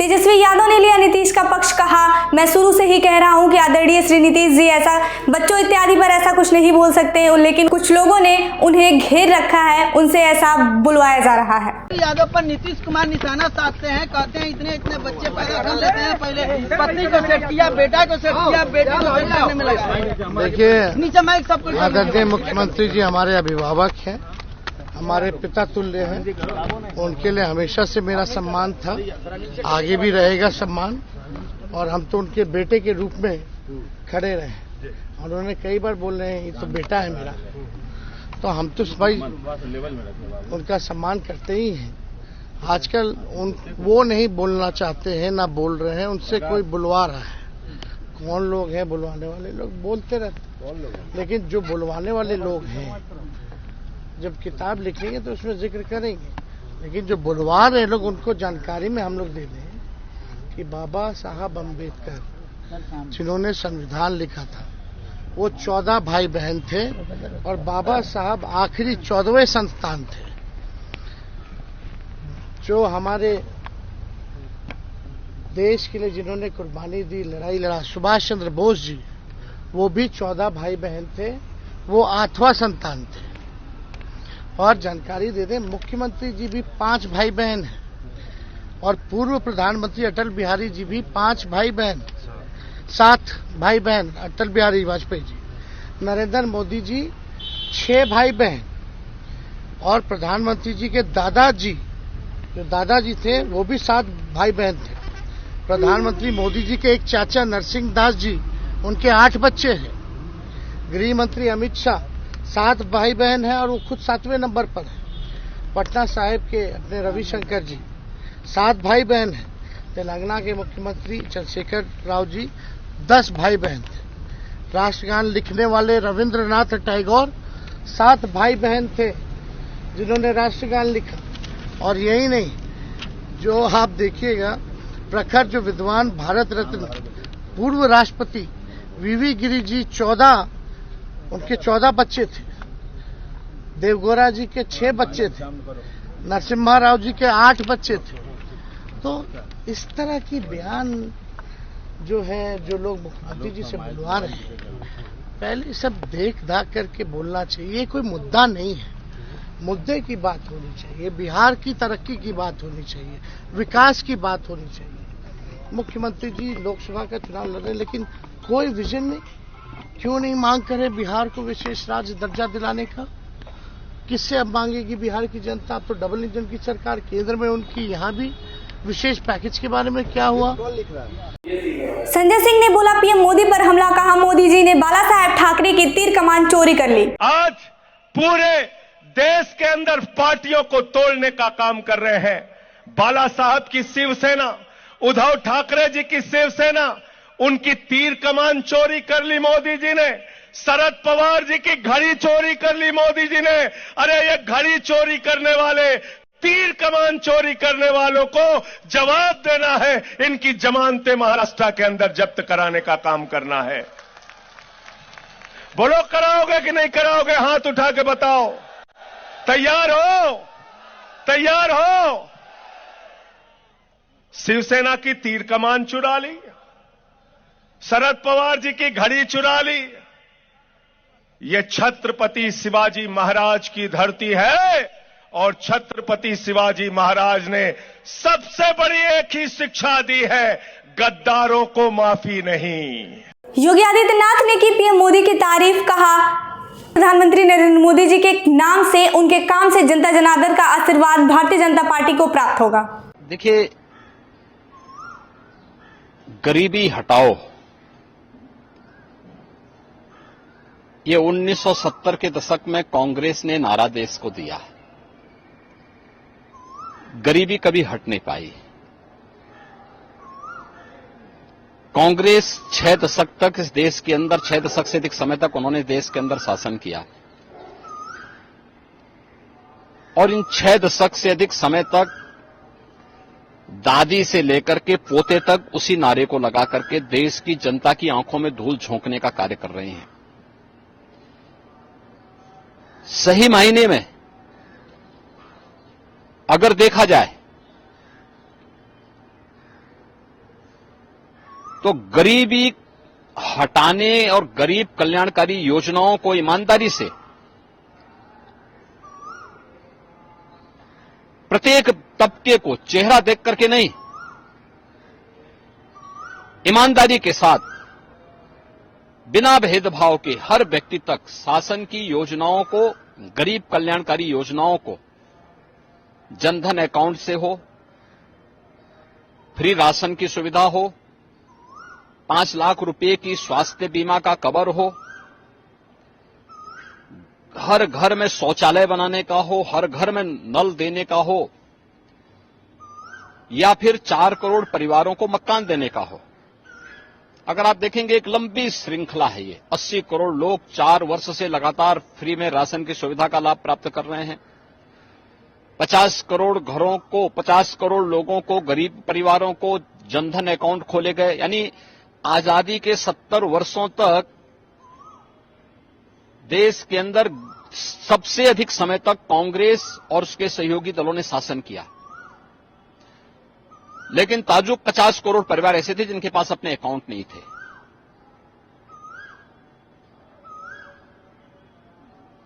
तेजस्वी यादव ने लिया नीतीश का पक्ष, कहा मैं शुरू से ही कह रहा हूं कि आदरणीय श्री नीतीश जी ऐसा बच्चों इत्यादि पर ऐसा कुछ नहीं बोल सकते, लेकिन कुछ लोगों ने उन्हें घेर रखा है, उनसे ऐसा बुलवाया जा रहा है। यादव पर नीतीश कुमार निशाना साधते हैं, कहते हैं इतने इतने बच्चे पैदा कर लेते हैं, पहले पत्नी को सेट किया, बेटा को सेट किया, बेटी को सेट करने में लगा। देखिए, नीचे मैं सब कुछ आदरणीय मुख्यमंत्री जी हमारे अभिभावक हैं, हमारे पिता तुल्य हैं, उनके लिए हमेशा से मेरा सम्मान था, आगे भी रहेगा सम्मान। और हम तो उनके बेटे के रूप में खड़े रहे। उन्होंने कई बार बोल रहे हैं ये तो बेटा है मेरा, तो हम तो भाई उनका सम्मान करते ही हैं। आजकल वो नहीं बोलना चाहते हैं, ना बोल रहे हैं, उनसे कोई बुलवा रहा है। कौन लोग हैं बुलवाने वाले? लोग बोलते रहते, लेकिन जो बुलवाने वाले लोग हैं जब किताब लिखेंगे तो उसमें जिक्र करेंगे, लेकिन जो बुलवा रहे लोग उनको जानकारी में हम लोग दे दें कि बाबा साहब अम्बेडकर जिन्होंने संविधान लिखा था वो 14 भाई बहन थे और बाबा साहब आखिरी 14वें संतान थे। जो हमारे देश के लिए जिन्होंने कुर्बानी दी, लड़ाई लड़ा, सुभाष चंद्र बोस जी, वो भी 14 भाई बहन थे, वो 8वां संतान थे। और जानकारी दे दें, मुख्यमंत्री जी भी 5 भाई बहन हैं और पूर्व प्रधानमंत्री अटल बिहारी जी भी 5 भाई बहन, 7 भाई बहन अटल बिहारी वाजपेयी जी, नरेंद्र मोदी जी 6 भाई बहन, और प्रधानमंत्री जी के दादाजी, जो दादाजी थे वो भी 7 भाई बहन थे। प्रधानमंत्री मोदी जी के एक चाचा नरसिंह दास जी, उनके 8 बच्चे हैं। गृह मंत्री अमित शाह 7 भाई बहन हैं और वो खुद 7वें नंबर पर है। पटना साहिब के अपने रविशंकर जी 7 भाई बहन हैं। तेलंगाना के मुख्यमंत्री चंद्रशेखर राव जी 10 भाई बहन थे। राष्ट्रगान लिखने वाले रविंद्रनाथ टैगोर 7 भाई बहन थे जिन्होंने राष्ट्रगान लिखा। और यही नहीं, जो आप देखिएगा प्रखर जो विद्वान भारत रत्न पूर्व राष्ट्रपति वीवी गिरी जी 14, उनके 14 बच्चे थे। देवगौड़ा जी के 6 बच्चे थे। नरसिम्हा राव जी के 8 बच्चे थे। तो इस तरह की बयान जो है, जो लोग मुख्यमंत्री जी से बुलवा रहे हैं, पहले सब देख दाख करके बोलना चाहिए। ये कोई मुद्दा नहीं है, मुद्दे की बात होनी चाहिए, बिहार की तरक्की की बात होनी चाहिए, विकास की बात होनी चाहिए। मुख्यमंत्री जी लोकसभा का चुनाव लड़ रहे, लेकिन कोई विजन नहीं। क्यों नहीं मांग करे बिहार को विशेष राज्य दर्जा दिलाने का? किससे अब मांगेगी बिहार की जनता? अब तो डबल इंजन की सरकार केंद्र में उनकी, यहाँ भी विशेष पैकेज के बारे में क्या हुआ? संजय सिंह ने बोला पीएम मोदी पर हमला, कहा मोदी जी ने बाला साहेब ठाकरे की तीर कमान चोरी कर ली। आज पूरे देश के अंदर पार्टियों को तोड़ने का काम कर रहे हैं। बाला साहब की शिवसेना, उद्धव ठाकरे जी की शिवसेना, उनकी तीर कमान चोरी कर ली मोदी जी ने। शरद पवार जी की घड़ी चोरी कर ली मोदी जी ने। अरे ये घड़ी चोरी करने वाले, तीर कमान चोरी करने वालों को जवाब देना है। इनकी जमानतें महाराष्ट्र के अंदर जब्त कराने का काम करना है। बोलो, कराओगे कि नहीं कराओगे? हाथ उठा के बताओ। तैयार हो? तैयार हो? शिवसेना की तीर कमान चुरा ली, शरद पवार जी की घड़ी चुरा ली। ये छत्रपति शिवाजी महाराज की धरती है और छत्रपति शिवाजी महाराज ने सबसे बड़ी एक ही शिक्षा दी है, गद्दारों को माफी नहीं। योगी आदित्यनाथ ने की पीएम मोदी की तारीफ, कहा प्रधानमंत्री नरेंद्र मोदी जी के नाम से, उनके काम से जनता जनार्दन का आशीर्वाद भारतीय जनता पार्टी को प्राप्त होगा। देखिए, गरीबी हटाओ, ये 1970 के दशक में कांग्रेस ने नारा देश को दिया है। गरीबी कभी हट नहीं पाई। कांग्रेस 6 दशक तक इस देश के अंदर, 6 दशक से अधिक समय तक उन्होंने देश के अंदर शासन किया और इन 6 दशक से अधिक समय तक दादी से लेकर के पोते तक उसी नारे को लगा करके देश की जनता की आंखों में धूल झोंकने का कार्य कर रहे हैं। सही मायने में अगर देखा जाए तो गरीबी हटाने और गरीब कल्याणकारी योजनाओं को ईमानदारी से प्रत्येक तबके को चेहरा देख करके नहीं, ईमानदारी के साथ बिना भेदभाव के हर व्यक्ति तक शासन की योजनाओं को, गरीब कल्याणकारी योजनाओं को जनधन अकाउंट से हो, फ्री राशन की सुविधा हो, 5 लाख रुपए की स्वास्थ्य बीमा का कवर हो, हर घर में शौचालय बनाने का हो, हर घर में नल देने का हो, या फिर 4 करोड़ परिवारों को मकान देने का हो। अगर आप देखेंगे एक लंबी श्रृंखला है ये। 80 करोड़ लोग 4 वर्ष से लगातार फ्री में राशन की सुविधा का लाभ प्राप्त कर रहे हैं। 50 करोड़ घरों को, 50 करोड़ लोगों को, गरीब परिवारों को जनधन अकाउंट खोले गए। यानी आजादी के 70 वर्षों तक देश के अंदर सबसे अधिक समय तक कांग्रेस और उसके सहयोगी दलों ने शासन किया, लेकिन ताजुब 50 करोड़ परिवार ऐसे थे जिनके पास अपने अकाउंट नहीं थे।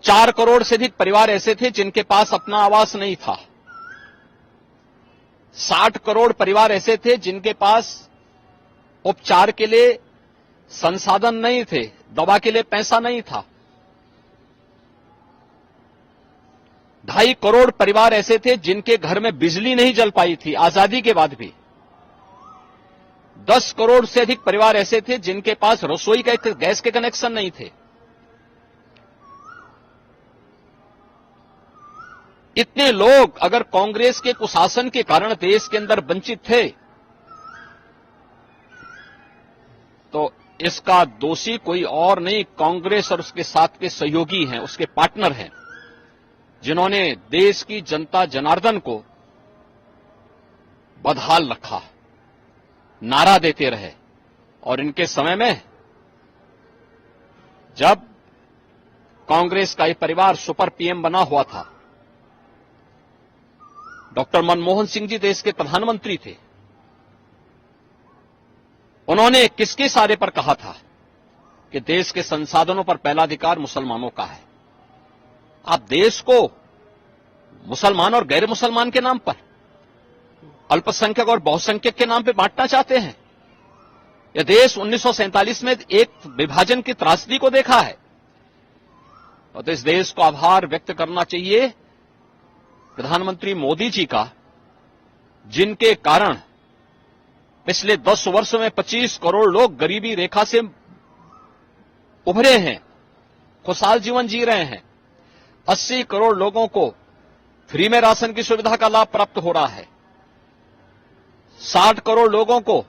4 करोड़ से अधिक परिवार ऐसे थे जिनके पास अपना आवास नहीं था। 60 करोड़ परिवार ऐसे थे जिनके पास उपचार के लिए संसाधन नहीं थे, दवा के लिए पैसा नहीं था। 2.5 करोड़ परिवार ऐसे थे जिनके घर में बिजली नहीं जल पाई थी आजादी के बाद भी। 10 करोड़ से अधिक परिवार ऐसे थे जिनके पास रसोई का गैस के कनेक्शन नहीं थे। इतने लोग अगर कांग्रेस के कुशासन के कारण देश के अंदर वंचित थे, तो इसका दोषी कोई और नहीं, कांग्रेस और उसके साथ के सहयोगी हैं, उसके पार्टनर हैं, जिन्होंने देश की जनता जनार्दन को बदहाल रखा, नारा देते रहे। और इनके समय में जब कांग्रेस का ये परिवार सुपर पीएम बना हुआ था, डॉक्टर मनमोहन सिंह जी देश के प्रधानमंत्री थे, उन्होंने किसके इशारे पर कहा था कि देश के संसाधनों पर पहला अधिकार मुसलमानों का है। आप देश को मुसलमान और गैर मुसलमान के नाम पर, अल्पसंख्यक और बहुसंख्यक के नाम पर बांटना चाहते हैं। यह देश 1947 में एक विभाजन की त्रासदी को देखा है, और तो इस देश को आभार व्यक्त करना चाहिए प्रधानमंत्री मोदी जी का, जिनके कारण पिछले 10 वर्षों में 25 करोड़ लोग गरीबी रेखा से उभरे हैं, खुशहाल जीवन जी रहे हैं। 80 करोड़ लोगों को फ्री में राशन की सुविधा का लाभ प्राप्त हो रहा है। 60 करोड़ लोगों को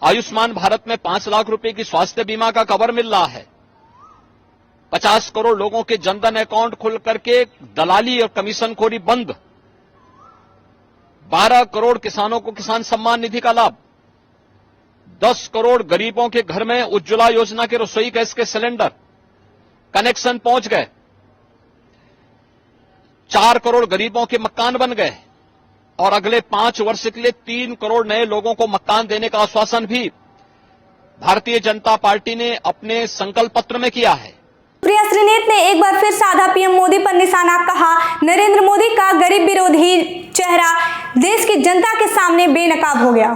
आयुष्मान भारत में 5 लाख रुपए की स्वास्थ्य बीमा का कवर मिल रहा है। 50 करोड़ लोगों के जनधन अकाउंट खुल करके दलाली और कमीशनखोरी बंद। 12 करोड़ किसानों को किसान सम्मान निधि का लाभ। 10 करोड़ गरीबों के घर में उज्ज्वला योजना के रसोई गैस के सिलेंडर कनेक्शन पहुंच गए। 4 करोड़ गरीबों के मकान बन गए, और अगले 5 वर्ष के लिए 3 करोड़ नए लोगों को मकान देने का आश्वासन भी भारतीय जनता पार्टी ने अपने संकल्प पत्र में किया है। प्रिया श्रीनेत ने एक बार फिर साधा पीएम मोदी पर निशाना कहा, नरेंद्र मोदी का गरीब विरोधी चेहरा देश की जनता के सामने बेनकाब हो गया।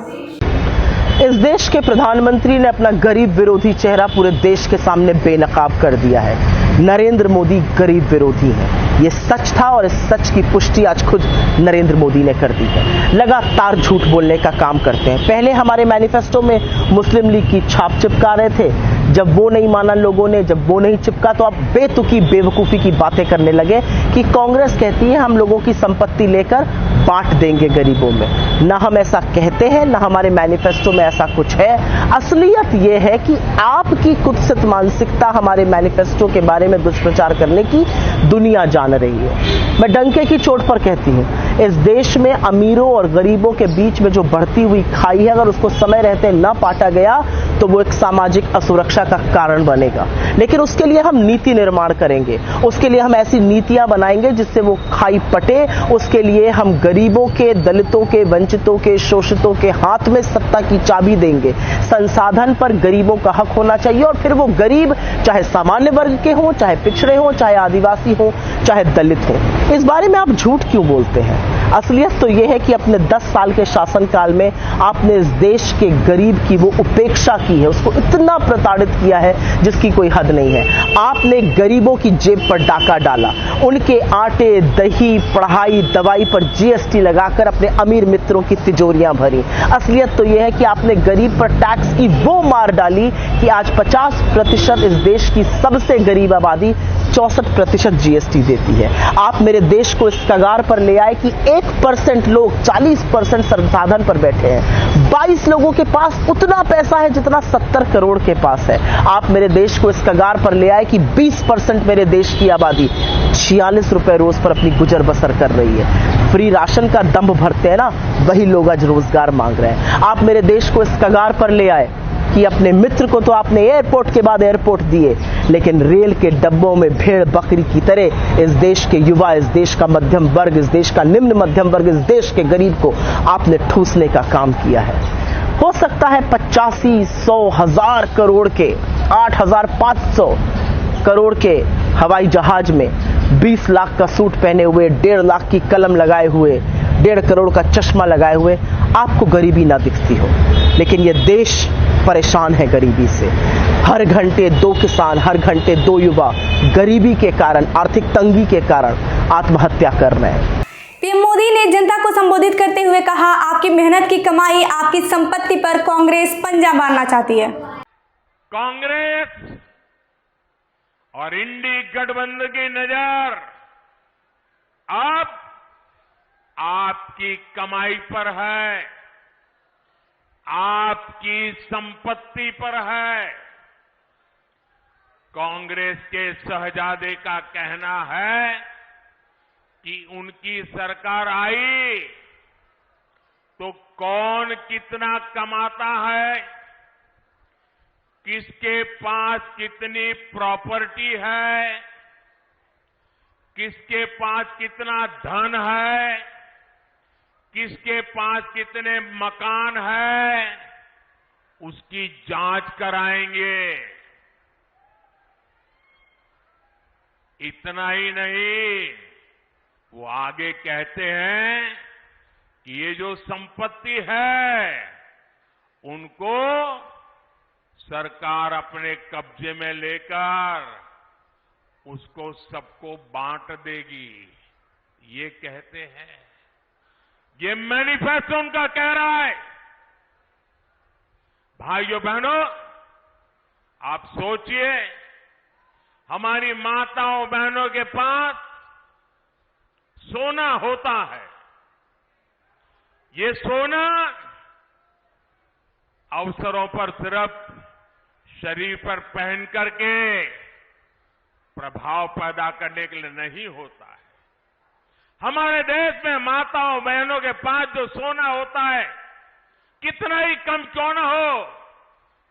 इस देश के प्रधानमंत्री ने अपना गरीब विरोधी चेहरा पूरे देश के सामने बेनकाब कर दिया है। नरेंद्र मोदी गरीब विरोधी हैं, ये सच था, और इस सच की पुष्टि आज खुद नरेंद्र मोदी ने कर दी है। लगातार झूठ बोलने का काम करते हैं। पहले हमारे मैनिफेस्टो में मुस्लिम लीग की छाप चिपका रहे थे, जब वो नहीं माना लोगों ने, जब वो नहीं चिपका तो अब बेतुकी बेवकूफ़ी की बातें करने लगे कि कांग्रेस कहती है हम लोगों की संपत्ति लेकर बांट देंगे गरीबों में। ना हम ऐसा कहते हैं, ना हमारे मैनिफेस्टो में ऐसा कुछ है। असलियत ये है कि आपकी कुत्सित मानसिकता हमारे मैनिफेस्टो के बारे में दुष्प्रचार करने की दुनिया जान रही है। मैं डंके की चोट पर कहती हूँ, इस देश में अमीरों और गरीबों के बीच में जो बढ़ती हुई खाई है, अगर उसको समय रहते न पाटा गया तो वो एक सामाजिक असुरक्षा का कारण बनेगा। लेकिन उसके लिए हम नीति निर्माण करेंगे, उसके लिए हम ऐसी नीतियां बनाएंगे जिससे वो खाई पटे। उसके लिए हम गरीबों के, दलितों के, वंचितों के, शोषितों के हाथ में सत्ता की चाबी देंगे। संसाधन पर गरीबों का हक होना चाहिए, और फिर वो गरीब चाहे सामान्य वर्ग के हों, चाहे पिछड़े हों, चाहे आदिवासी हों, चाहे दलित हों। इस बारे में आप झूठ क्यों बोलते हैं? असलियत तो यह है कि अपने 10 साल के शासनकाल में आपने इस देश के गरीब की वो उपेक्षा की है, उसको इतना प्रताड़ित किया है जिसकी कोई हद नहीं है। आपने गरीबों की जेब पर डाका डाला, उनके आटे, दही, पढ़ाई, दवाई पर जीएसटी लगाकर अपने अमीर मित्रों की तिजोरियां भरी। असलियत तो यह है कि आपने गरीब पर टैक्स की वो मार डाली कि आज 50% इस देश की सबसे गरीब आबादी 64% जीएसटी देती है। आप मेरे देश को इस कगार पर ले आए कि 1% लोग 40% संसाधन पर बैठे हैं। 22 लोगों के पास उतना पैसा है जितना 70 करोड़ के पास है। आप मेरे देश को इस कगार पर ले आए कि 20% मेरे देश की आबादी 46 रुपए रोज पर अपनी गुजर बसर कर रही है। फ्री राशन का दंभ भरते हैं ना, वही लोग आज रोजगार मांग रहे हैं। आप मेरे देश को इस कगार पर ले आए कि अपने मित्र को तो आपने एयरपोर्ट के बाद एयरपोर्ट दिए, लेकिन रेल के डब्बों में भेड़ बकरी की तरह इस देश के युवा, इस देश का मध्यम वर्ग, इस देश का निम्न मध्यम वर्ग, इस देश के गरीब को आपने ठूसने का काम किया है। हो सकता है 85, 100, 1000 करोड़ के, 8500 करोड़ के हवाई जहाज में 20 लाख का सूट पहने हुए, 1.5 लाख की कलम लगाए हुए, 1.5 करोड़ का चश्मा लगाए हुए आपको गरीबी ना दिखती हो, लेकिन यह देश परेशान है गरीबी से। हर घंटे 2 किसान, हर घंटे 2 युवा गरीबी के कारण, आर्थिक तंगी के कारण आत्महत्या कर रहे हैं। पीएम मोदी ने जनता को संबोधित करते हुए कहा, आपकी मेहनत की कमाई, आपकी संपत्ति पर कांग्रेस पंजा मारना चाहती है। कांग्रेस और इंडी गठबंधन की नजर अब आपकी कमाई पर है, आपकी संपत्ति पर है। कांग्रेस के शहजादे का कहना है कि उनकी सरकार आई तो कौन कितना कमाता है, किसके पास कितनी प्रॉपर्टी है, किसके पास कितना धन है, किसके पास कितने मकान है, उसकी जांच कराएंगे। इतना ही नहीं, वो आगे कहते हैं कि ये जो संपत्ति है उनको सरकार अपने कब्जे में लेकर उसको सबको बांट देगी, ये कहते हैं। ये मैनिफेस्टो उनका कह रहा है। भाइयों बहनों, आप सोचिए, हमारी माताओं बहनों के पास सोना होता है। ये सोना अवसरों पर सिर्फ शरीर पर पहन करके प्रभाव पैदा करने के लिए नहीं होता है। हमारे देश में माताओं बहनों के पास जो सोना होता है, कितना ही कम क्यों न हो,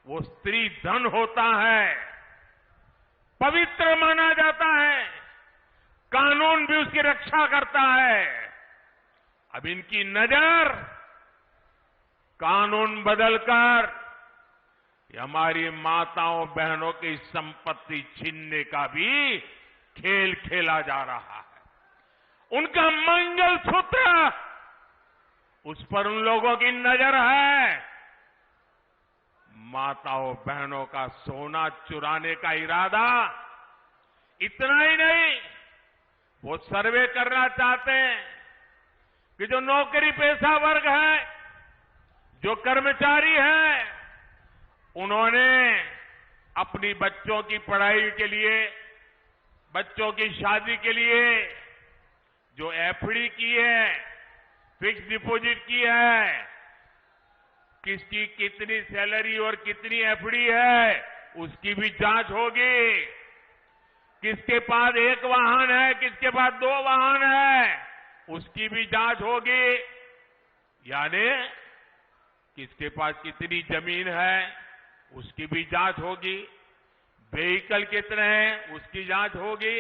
वो स्त्री धन होता है, पवित्र माना जाता है, कानून भी उसकी रक्षा करता है। अब इनकी नजर कानून बदलकर हमारी माताओं बहनों की संपत्ति छीनने का भी खेल खेला जा रहा है। उनका मंगलसूत्र, उस पर उन लोगों की नजर है। माताओं बहनों का सोना चुराने का इरादा। इतना ही नहीं, वो सर्वे करना चाहते हैं कि जो नौकरी पेशा वर्ग है, जो कर्मचारी है, उन्होंने अपनी बच्चों की पढ़ाई के लिए, बच्चों की शादी के लिए जो एफडी की है, फिक्स डिपॉजिट की है, किसकी कितनी सैलरी और कितनी एफडी है, उसकी भी जांच होगी। किसके पास 1 वाहन है, किसके पास 2 वाहन है, उसकी भी जांच होगी, यानी किसके पास कितनी जमीन है उसकी भी जांच होगी, व्हीकल कितने हैं उसकी जांच होगी।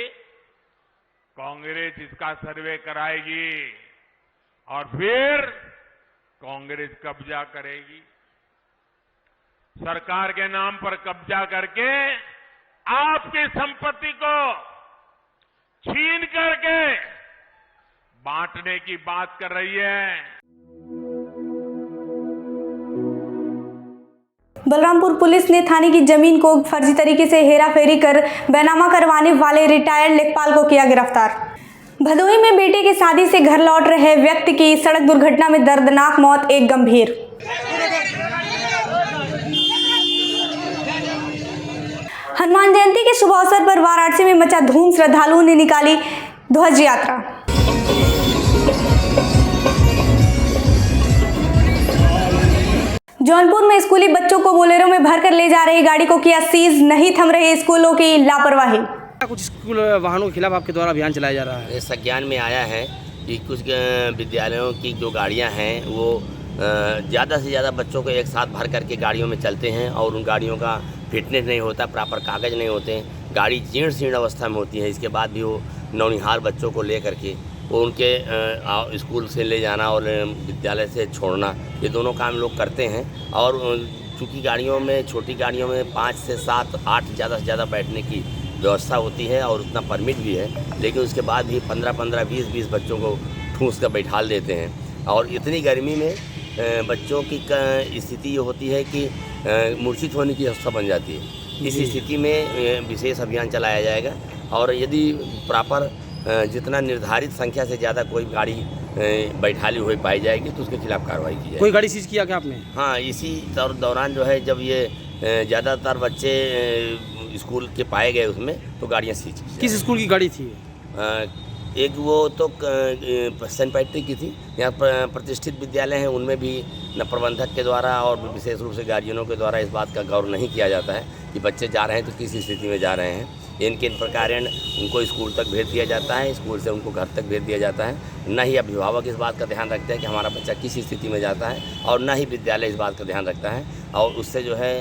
कांग्रेस इसका सर्वे कराएगी और फिर कांग्रेस कब्जा करेगी। सरकार के नाम पर कब्जा करके आपकी संपत्ति को छीन करके बांटने की बात कर रही है। बलरामपुर पुलिस ने थाने की जमीन को फर्जी तरीके से हेराफेरी कर बैनामा करवाने वाले रिटायर्ड लेखपाल को किया गिरफ्तार। भदोही में बेटे की शादी से घर लौट रहे व्यक्ति की सड़क दुर्घटना में दर्दनाक मौत, एक गंभीर। हनुमान जयंती के शुभ अवसर पर वाराणसी में मचा धूम, श्रद्धालुओं ने निकाली ध्वज यात्रा। जौनपुर में स्कूली बच्चों को बोलेरो में भरकर ले जा रही गाड़ी को किया सीज, नहीं थम रही स्कूलों की लापरवाही। कुछ स्कूल वाहनों के खिलाफ आपके द्वारा अभियान चलाया जा रहा है। संज्ञान में आया है कि कुछ विद्यालयों की जो गाड़ियां हैं वो ज़्यादा से ज़्यादा बच्चों को एक साथ भर करके गाड़ियों में चलते हैं और उन गाड़ियों का फिटनेस नहीं होता, प्रॉपर कागज़ नहीं होते, गाड़ी जीर्ण अवस्था में होती है। इसके बाद भी वो नौनिहाल बच्चों को ले करके वो उनके स्कूल से ले जाना और विद्यालय से छोड़ना, ये दोनों काम लोग करते हैं। और चूँकि गाड़ियों में, छोटी गाड़ियों में 5 से 7, 8 ज़्यादा से ज़्यादा बैठने की व्यवस्था होती है और उतना परमिट भी है, लेकिन उसके बाद भी 15-15, 20-20 बच्चों को ठूंस कर बैठाल देते हैं। और इतनी गर्मी में बच्चों की स्थिति ये होती है कि मूर्छित होने की अवस्था बन जाती है। इस स्थिति में विशेष अभियान चलाया जाएगा और यदि प्रॉपर जितना निर्धारित संख्या से ज़्यादा कोई गाड़ी बैठाली हुई पाई जाएगी तो उसके खिलाफ कार्रवाई की जाएगी। कोई गाड़ी सीज किया क्या आपने? हाँ, इसी दौरान जो है जब ये ज़्यादातर बच्चे स्कूल के पाए गए उसमें तो गाड़ियाँ सीज की। किस स्कूल की गाड़ी थी? एक वो तो सेंट पैट्रिक की थी। यहाँ प्रतिष्ठित विद्यालय हैं उनमें भी न प्रबंधक के द्वारा और विशेष रूप से गार्जियनों के द्वारा इस बात का गौर नहीं किया जाता है कि बच्चे जा रहे हैं तो किस स्थिति में जा रहे हैं। इनके प्रकार उनको स्कूल तक भेज दिया जाता है, स्कूल से उनको घर तक भेज दिया जाता है। न ही अभिभावक इस बात का ध्यान रखते हैं कि हमारा बच्चा किस स्थिति में जाता है और न ही विद्यालय इस बात का ध्यान रखता है। और उससे जो है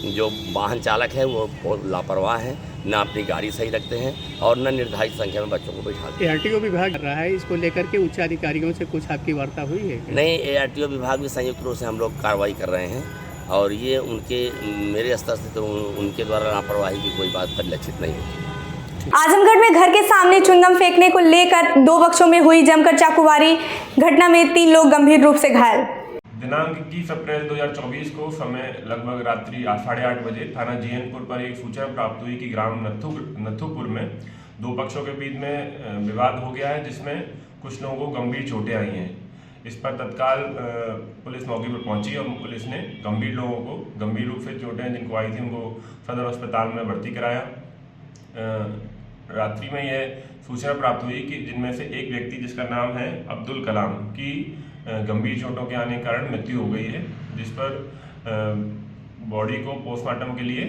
जो वाहन चालक है वो बहुत लापरवाह है, न अपनी गाड़ी सही रखते हैं और न निर्धारित संख्या में बच्चों को बैठाते हैं। ARTO विभाग कर रहा है, इसको लेकर के उच्च अधिकारियों से कुछ आपकी वार्ता हुई है? नहीं, ARTO विभाग भी संयुक्त रूप से हम लोग कार्रवाई कर रहे हैं और ये उनके मेरे स्तर से तो उनके द्वारा लापरवाही की कोई बात परिलक्षित नहीं होती। आजमगढ़ में घर के सामने च्युइंगम फेंकने को लेकर 2 पक्षों में हुई जमकर चाकूबारी, घटना में 3 लोग गंभीर रूप से घायल। दिनांक 21 अप्रैल 2024 को समय लगभग रात्रि 8:30 बजे थाना जीएनपुर पर एक सूचना प्राप्त हुई कि ग्राम नथुपुर में 2 पक्षों के बीच में विवाद हो गया है, जिसमें कुछ लोगों को गंभीर चोटें आई हैं। इस पर तत्काल पुलिस मौके पर पहुंची और पुलिस ने गंभीर लोगों को, गंभीर रूप से चोटें जिनको आई थी उनको सदर अस्पताल में भर्ती कराया। रात्रि में यह सूचना प्राप्त हुई कि जिनमें से एक व्यक्ति जिसका नाम है अब्दुल कलाम की गंभीर चोटों के आने के कारण मृत्यु हो गई है, जिस पर बॉडी को पोस्टमार्टम के लिए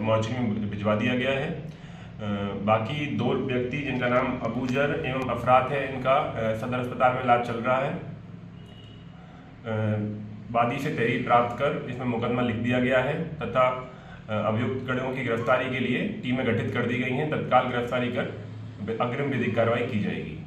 मॉर्चरी में भिजवा दिया गया है। बाकी 2 व्यक्ति जिनका नाम अबूजर एवं अफरात है, इनका सदर अस्पताल में इलाज चल रहा है। वादी से तहरीर प्राप्त कर इसमें मुकदमा लिख दिया गया है तथा अभियुक्त गणों की गिरफ्तारी के लिए टीमें गठित कर दी गई हैं। तत्काल गिरफ्तारी कर अग्रिम विधिक कार्रवाई की जाएगी।